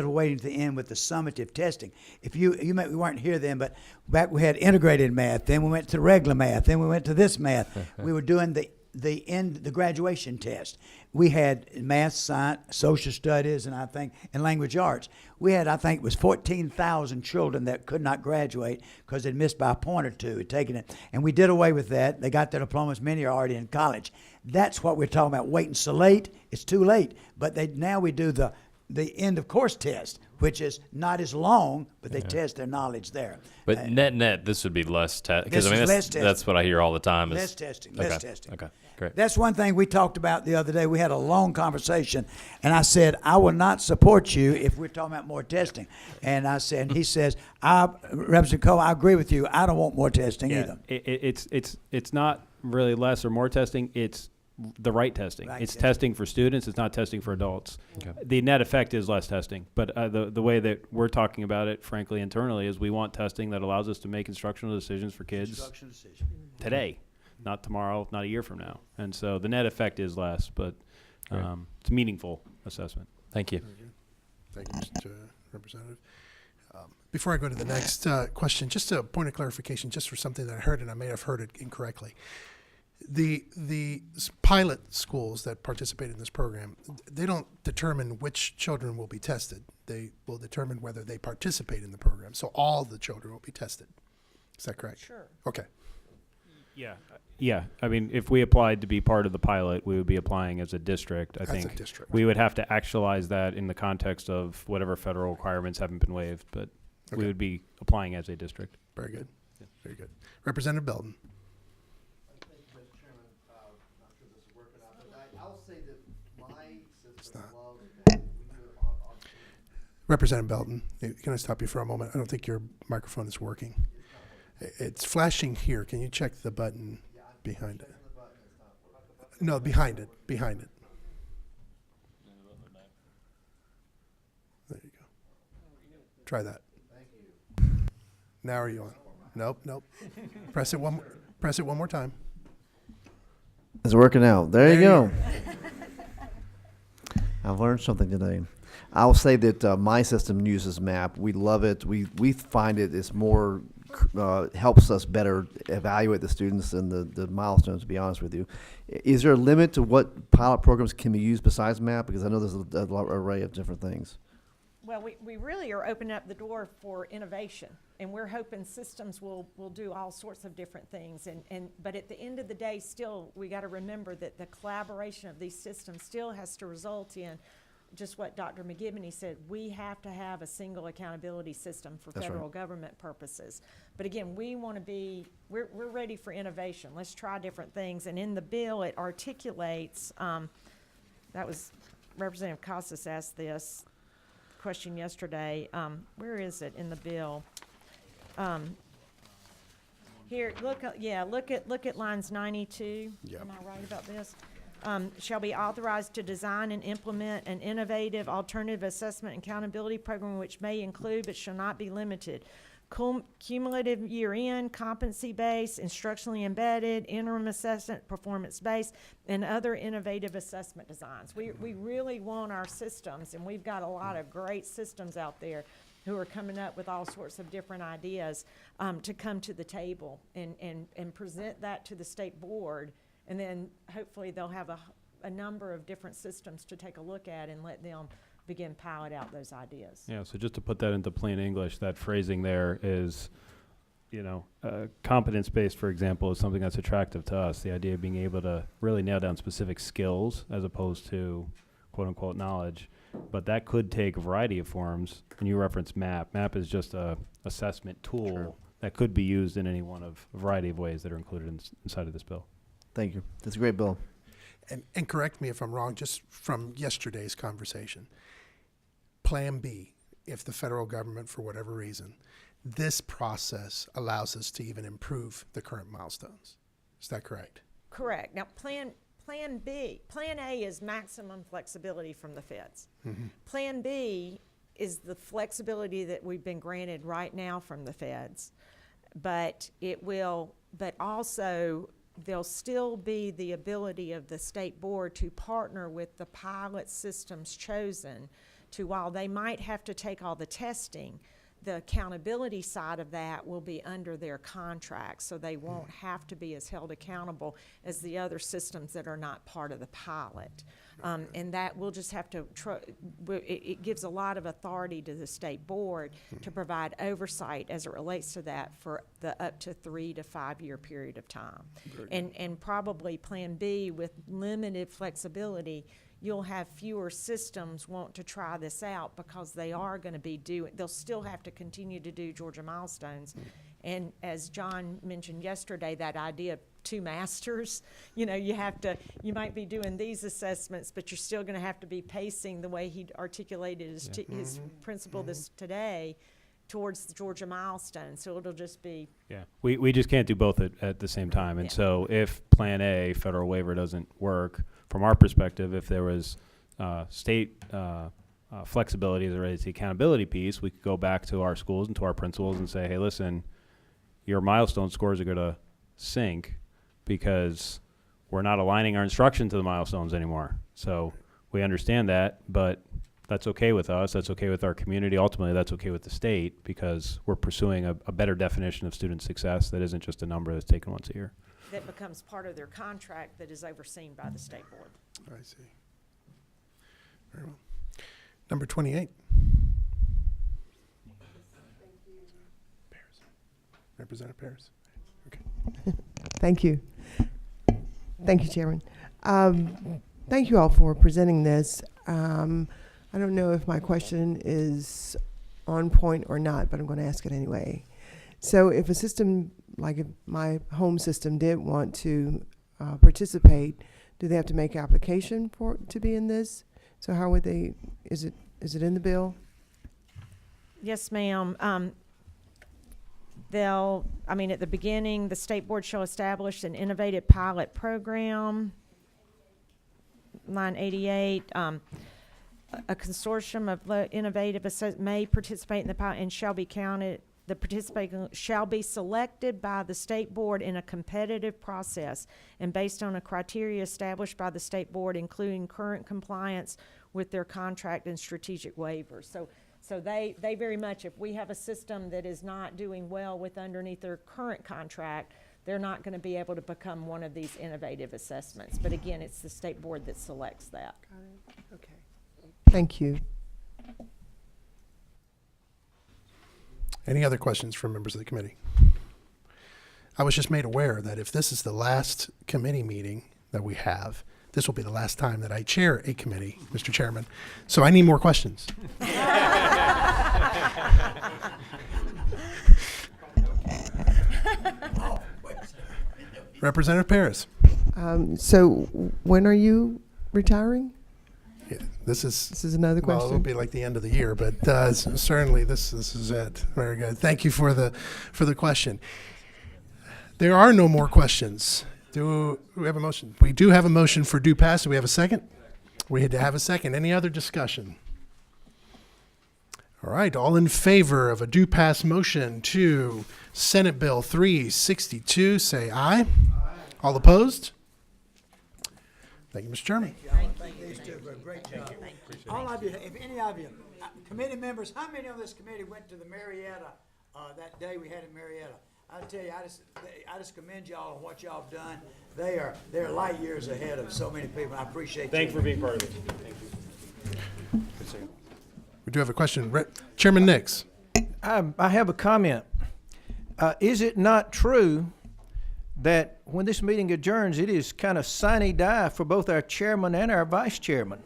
waiting to the end with the summative testing. If you we weren't here then, but back we had integrated math, then we went to regular math, then we went to this math. We were doing the graduation test. We had math, science, social studies, and language arts. We had, I think it was 14,000 children that could not graduate because they'd missed by a point or two, had taken it. And we did away with that. They got their diplomas. Many are already in college. That's what we're talking about. Waiting so late, it's too late. But now we do the end of course test, which is not as long, but they test their knowledge there. But net, this would be less test, because that's what I hear all the time. Less testing. Okay, great. That's one thing we talked about the other day. We had a long conversation, and I said, I will not support you if we're talking about more testing. And he says, Representative Cole, I agree with you. I don't want more testing either. It's not really less or more testing. It's the right testing. It's testing for students. It's not testing for adults. Okay. The net effect is less testing. But the way that we're talking about it, frankly, internally, is we want testing that allows us to make instructional decisions for kids today, not tomorrow, not a year from now. And so the net effect is less, but it's a meaningful assessment. Thank you. Thank you, Mr. Representative. Before I go to the next question, just a point of clarification, just for something that I heard, and I may have heard it incorrectly. The pilot schools that participate in this program, they don't determine which children will be tested. They will determine whether they participate in the program. So all the children will be tested. Is that correct? Sure. Okay. Yeah. I mean, if we applied to be part of the pilot, we would be applying as a district. I think we would have to actualize that in the context of whatever federal requirements haven't been waived, but we would be applying as a district. Very good. Yeah. Very good. Representative Belton. Representative Belton, can I stop you for a moment? I don't think your microphone is working. It's flashing here. Can you check the button behind it? No, behind it. Behind it. There you go. Try that. Now are you on? Nope. Press it one more time. It's working out. There you go. I've learned something today. I'll say that my system uses MAP. We love it. We find it is more helps us better evaluate the students and the milestones. To be honest with you, is there a limit to what pilot programs can be used besides MAP? Because I know there's a large array of different things. Well, we really are opening up the door for innovation, and we're hoping systems will do all sorts of different things. But at the end of the day, still, we got to remember that the collaboration of these systems still has to result in just what Dr. McGivney said. We have to have a single accountability system for federal government purposes. But again, we want to be, we're ready for innovation. Let's try different things. And in the bill, it articulates, that was Representative Casas asked this question yesterday. Where is it in the bill? Here, look at lines 92. Yep. Am I right about this? Shall be authorized to design and implement an innovative alternative assessment and accountability program which may include but shall not be limited cumulative year-end, competency-based, instructionally embedded, interim assessment, performance-based, and other innovative assessment designs. We really want our systems, and we've got a lot of great systems out there who are coming up with all sorts of different ideas to come to the table and present that to the state board. And then hopefully they'll have a number of different systems to take a look at and let them begin pilot out those ideas. Yeah, so just to put that into plain English, that phrasing there is, competence-based, for example, is something that's attractive to us. The idea of being able to really nail down specific skills as opposed to quote-unquote knowledge. But that could take a variety of forms. And you referenced MAP. MAP is just a assessment tool that could be used in any one of a variety of ways that are included inside of this bill. Thank you. That's a great bill. And correct me if I'm wrong, just from yesterday's conversation. Plan B, if the federal government, for whatever reason, this process allows us to even improve the current milestones. Is that correct? Correct. Now, Plan A is maximum flexibility from the feds. Mm-hmm. Plan B is the flexibility that we've been granted right now from the feds, but also there'll still be the ability of the state board to partner with the pilot systems chosen to while they might have to take all the testing, the accountability side of that will be under their contract, so they won't have to be as held accountable as the other systems that are not part of the pilot. And that we'll just have to, it gives a lot of authority to the state board to provide oversight as it relates to that for the up to 3 to 5 year period of time. And probably Plan B, with limited flexibility, you'll have fewer systems want to try this out because they are going to be they'll still have to continue to do Georgia Milestones. And as John mentioned yesterday, that idea of 2 masters, you might be doing these assessments, but you're still going to have to be pacing the way he articulated his principle this today towards the Georgia Milestones. So it'll just be. Yeah, we just can't do both at the same time. And so if Plan A, federal waiver, doesn't work, from our perspective, if there was state flexibility as it relates to the accountability piece, we could go back to our schools and to our principals and say, hey, listen, your milestone scores are going to sink because we're not aligning our instruction to the milestones anymore. So we understand that, but that's okay with us. That's okay with our community. Ultimately, that's okay with the state because we're pursuing a better definition of student success that isn't just a number that's taken once a year. That becomes part of their contract that is overseen by the state board. I see. Very well. Number 28. Representative Paris. Okay. Thank you. Thank you, Chairman. Thank you all for presenting this. I don't know if my question is on point or not, but I'm going to ask it anyway. So if a system, like if my home system did want to participate, do they have to make application to be in this? So how would they, is it in the bill? Yes, ma'am. At the beginning, the state board shall establish an innovative pilot program. Line 88, a consortium of innovative may participate in the pilot and shall be counted. The participant shall be selected by the state board in a competitive process and based on a criteria established by the state board, including current compliance with their contract and strategic waivers. So they very much, if we have a system that is not doing well with underneath their current contract, they're not going to be able to become one of these innovative assessments. But again, it's the state board that selects that. Okay. Thank you. Any other questions from members of the committee? I was just made aware that if this is the last committee meeting that we have, this will be the last time that I chair a committee, Mr. Chairman. So I need more questions. Representative Paris. So when are you retiring? Yeah, this is another well, question. it'll be like the end of the year, but certainly this is it. Very good. Thank you for the question. There are no more questions. Do we have a motion? We do have a motion for due pass. Do we have a second? We had to have a second. Any other discussion? All right. All in favor of a due pass motion to Senate Bill 362, say aye. Aye. All opposed? Thank you, Mr. Chairman. Thank these two for a great job. All of you, if any of you, committee members, how many on this committee went to the Marietta that day we had in Marietta? I tell you, I just commend y'all on what y'all have done. They're light years ahead of so many people. I appreciate. Thank you for being part of it. Thank you. We do have a question. Chairman Nix. I have a comment. Is it not true that when this meeting adjourns, it is kind of sine die for both our chairman and our vice chairman?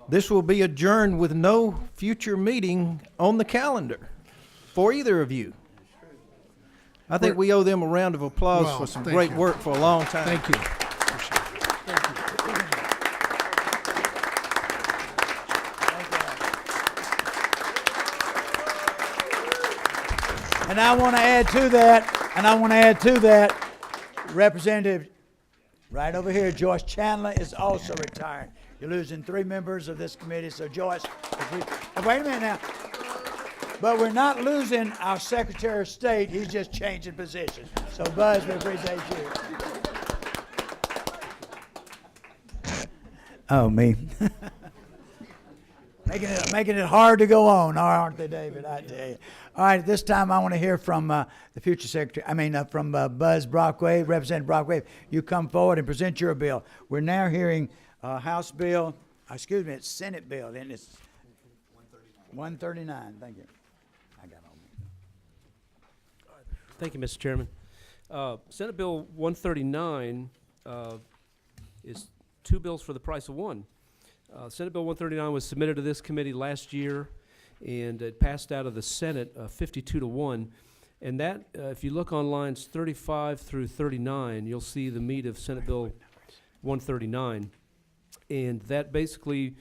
This will be adjourned with no future meeting on the calendar for either of you. I think we owe them a round of applause for some great work for a long time. Thank you. And I want to add to that, Representative right over here, Joyce Chandler is also retiring. You're losing 3 members of this committee, so Joyce, wait a minute now. But we're not losing our Secretary of State. He's just changing position. So, Buzz, we appreciate you. Oh, me. Making it hard to go on, aren't they, David? I tell you. All right, at this time I want to hear from the future secretary. From Buzz Brockway, Representative Brockway. You come forward and present your bill. We're now hearing House Bill. Excuse me, it's Senate Bill, and it's 139. Thank you. I got all. Thank you, Mr. Chairman. Senate Bill 139 is two bills for the price of one. Senate Bill 139 was submitted to this committee last year, and it passed out of the Senate 52-1. And that, if you look on lines 35 through 39, you'll see the meat of Senate Bill 139. And that basically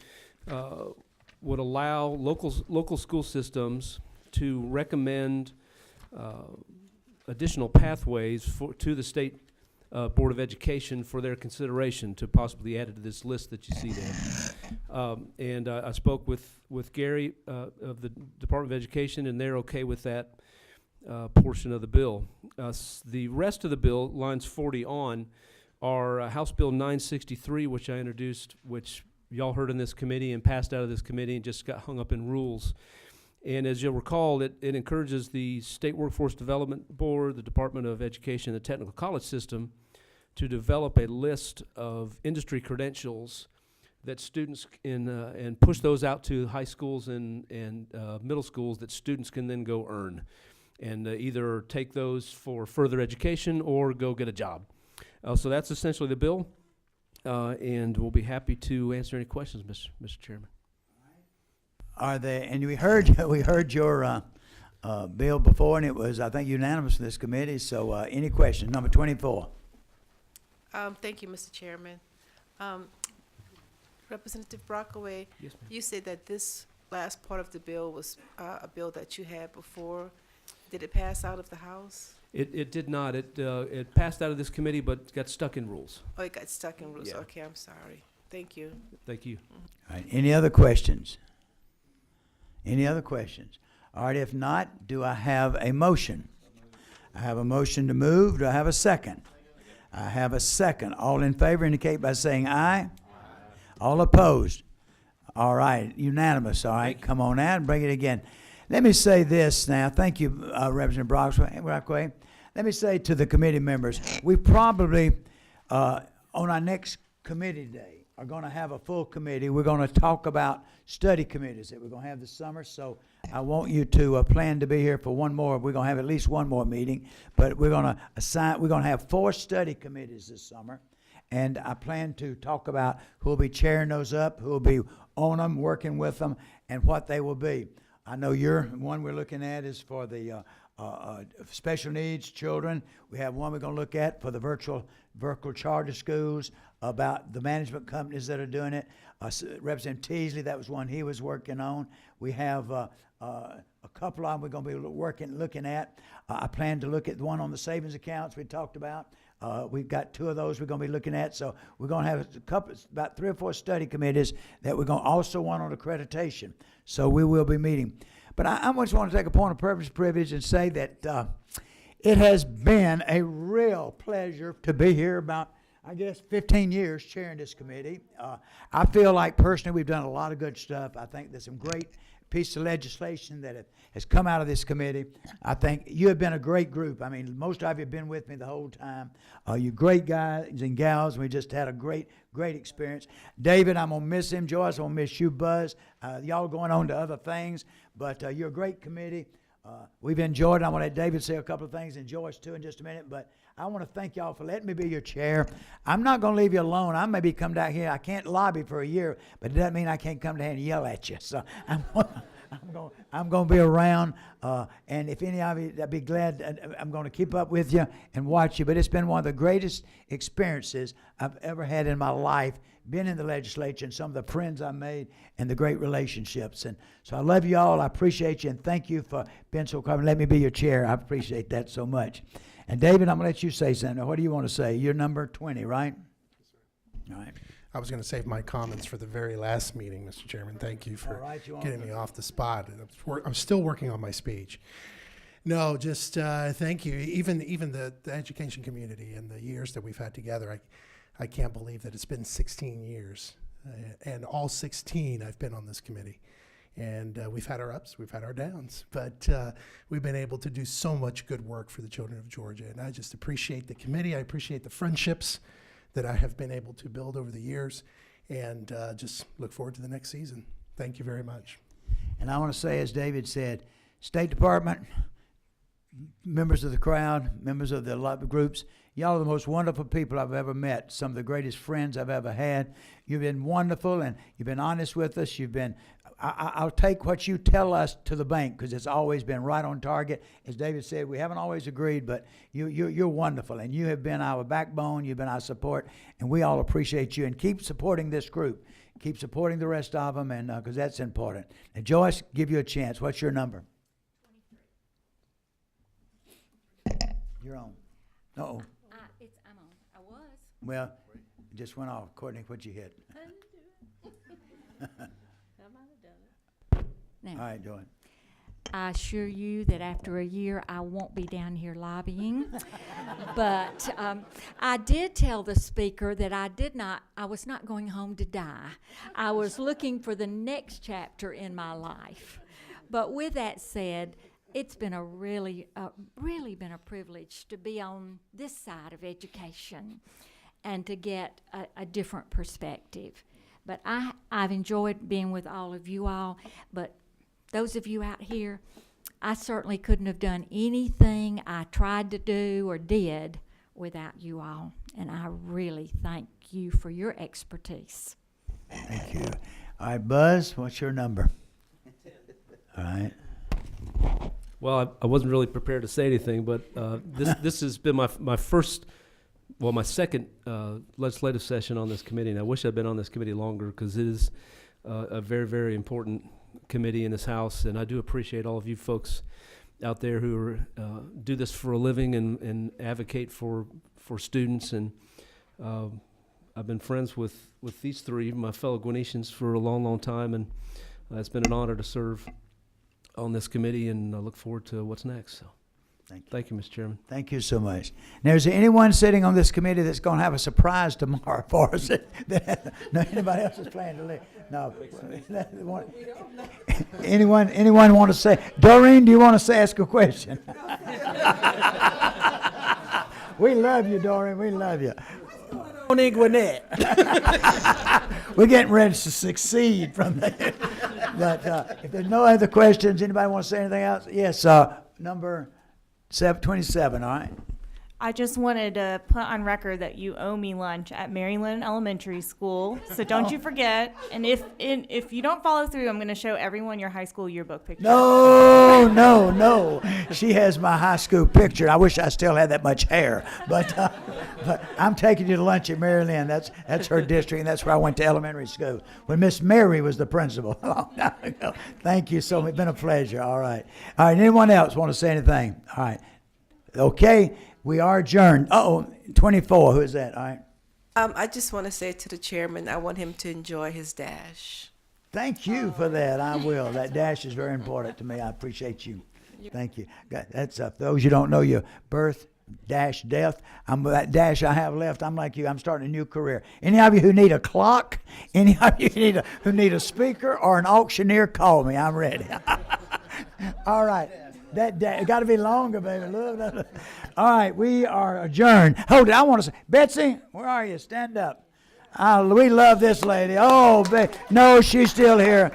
would allow local school systems to recommend additional pathways to the state Board of Education for their consideration to possibly add it to this list that you see there. And I spoke with Gary of the Department of Education, and they're okay with that portion of the bill. The rest of the bill, lines 40 on, are House Bill 963, which I introduced, which y'all heard in this committee and passed out of this committee and just got hung up in rules. And as you'll recall, it encourages the State Workforce Development Board, the Department of Education, and the Technical College System to develop a list of industry credentials that students and push those out to high schools and middle schools that students can then go earn and either take those for further education or go get a job. So that's essentially the bill, and we'll be happy to answer any questions, Mr. Chairman. Are there? And we heard your bill before, and it was, I think, unanimous in this committee. So, any questions? Number 24. Thank you, Mr. Chairman. Representative Brockway, Yes, ma'am. you said that this last part of the bill was a bill that you had before. Did it pass out of the House? It did not. It passed out of this committee, but got stuck in rules. Oh, it got stuck in rules. Yeah. Okay, I'm sorry. Thank you. Thank you. All right. Any other questions? Any other questions? All right. If not, do I have a motion? I have a motion to move. Do I have a second? I have a second. All in favor indicate by saying aye. All opposed? All right. Unanimous. All right. Come on out and bring it again. Let me say this now. Thank you, Representative Brockway. Let me say to the committee members, we probably, on our next committee day, are going to have a full committee. We're going to talk about study committees that we're going to have this summer. So I want you to plan to be here for one more. We're going to have at least one more meeting, but we're going to have 4 study committees this summer. And I plan to talk about who will be chairing those up, who will be on them, working with them, and what they will be. I know one we're looking at is for the special needs children. We have one we're going to look at for the virtual charter schools, about the management companies that are doing it. Representative Teasley, that was one he was working on. We have a couple of them we're going to be looking at. I plan to look at the one on the savings accounts we talked about. We've got 2 of those we're going to be looking at. So we're going to have about 3 or 4 study committees that we're going to also one on accreditation. So we will be meeting. But I just want to take a point of privilege and say that it has been a real pleasure to be here about, I guess, 15 years chairing this committee. I feel like personally we've done a lot of good stuff. I think there's some great pieces of legislation that has come out of this committee. I think you have been a great group. I mean, most of you have been with me the whole time. You're great guys and gals. We just had a great experience. David, I'm going to miss him. Joyce, I'm going to miss you, Buzz. Y'all going on to other things, but you're a great committee. We've enjoyed it. I want to let David say a couple of things, and Joyce too in just a minute, but I want to thank y'all for letting me be your chair. I'm not going to leave you alone. I maybe come down here. I can't lobby for a year, but it doesn't mean I can't come down and yell at you. So I'm going to be around, and if any of you, I'd be glad. I'm going to keep up with you and watch you, but it's been one of the greatest experiences I've ever had in my life, being in the legislature and some of the friends I made and the great relationships. And so I love you all. I appreciate you, and thank you for being so kind. Let me be your chair. I appreciate that so much. And David, I'm going to let you say something. What do you want to say? You're number 20, right? All right. I was going to save my comments for the very last meeting, Mr. Chairman. Thank you for getting me off the spot. I'm still working on my speech. No, just thank you. Even the education community and the years that we've had together, I can't believe that it's been 16 years. And all 16 I've been on this committee. And we've had our ups, we've had our downs, but we've been able to do so much good work for the children of Georgia. And I just appreciate the committee. I appreciate the friendships that I have been able to build over the years, and just look forward to the next season. Thank you very much. And I want to say, as David said, State Department, members of the crowd, members of the lobby groups, y'all are the most wonderful people I've ever met, some of the greatest friends I've ever had. You've been wonderful, and you've been honest with us. You've been, I'll take what you tell us to the bank, because it's always been right on target. As David said, we haven't always agreed, but you're wonderful, and you have been our backbone. You've been our support, and we all appreciate you. And keep supporting this group. Keep supporting the rest of them, and because that's important. And Joyce, give you a chance. What's your number? 23. You're on. Uh-oh. I'm on. I was. Well, it just went off. Courtney, what'd you hit? Now, All right, Joy. I assure you that after a year, I won't be down here lobbying. But I did tell the speaker that I was not going home to die. I was looking for the next chapter in my life. But with that said, it's been really been a privilege to be on this side of education and to get a different perspective. But I've enjoyed being with all of you all, but those of you out here, I certainly couldn't have done anything I tried to do or did without you all. And I really thank you for your expertise. Thank you. All right, Buzz, what's your number? All right. Well, I wasn't really prepared to say anything, but this has been my first, well, my second legislative session on this committee, and I wish I'd been on this committee longer, because it is a very, very important committee in this House, and I do appreciate all of you folks out there who do this for a living and advocate for students. And I've been friends with these three, my fellow Gwinnetians, for a long, long time, and it's been an honor to serve on this committee, and I look forward to what's next. So, thank you, Mr. Chairman. Thank you so much. Now, is there anyone sitting on this committee that's going to have a surprise tomorrow for us? No, anybody else is planning to leave? No. Anyone want to say? Doreen, do you want to ask a question? We love you, Doreen. We love you. On Gwinnett. We're getting ready to succeed from there. But if there's no other questions, anybody want to say anything else? Yes, number 27, all right. I just wanted to put on record that you owe me lunch at Maryland Elementary School, so don't you forget. And if you don't follow through, I'm going to show everyone your high school yearbook picture. No. She has my high school picture. I wish I still had that much hair, but I'm taking you to lunch at Maryland. That's her district, and that's where I went to elementary school when Miss Mary was the principal a long time ago. Thank you so much. It's been a pleasure. All right. Anyone else want to say anything? All right. Okay. We are adjourned. 24. Who is that? All right. I just want to say to the chairman, I want him to enjoy his dash. Thank you for that. I will. That dash is very important to me. I appreciate you. Thank you. That's for those you don't know your birth dash death. That dash I have left. I'm like you. I'm starting a new career. Any of you who need a clock, any of you who need a speaker or an auctioneer, call me. I'm ready. All right. That got to be longer, baby. Look. All right, we are adjourned. Hold it. I want to say, Betsy, where are you? Stand up. We love this lady. No, she's still here.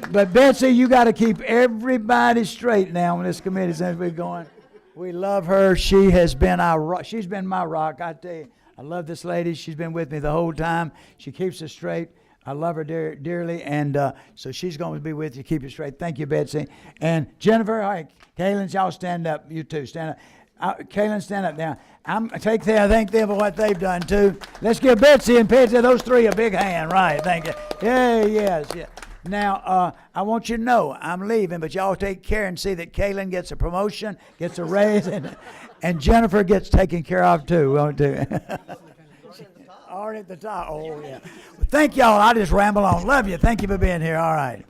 But Betsy, you got to keep everybody straight now when this committee since we're going. We love her. She has been she's been my rock. I tell you, I love this lady. She's been with me the whole time. She keeps us straight. I love her dearly, and so she's going to be with you. Keep it straight. Thank you, Betsy. And Jennifer, all right, Kaylin, y'all stand up. You too, stand up. Kaylin, stand up now. Thank them for what they've done, too. Let's give Betsy and Patsy, those three, a big hand. Right, thank you. Yeah. Now, I want you to know I'm leaving, but y'all take care and see that Kaylin gets a promotion, gets a raise, and Jennifer gets taken care of, too, won't you? Already at the top. Oh, yeah. Well, thank y'all. I just ramble on. Love you. Thank you for being here. All right.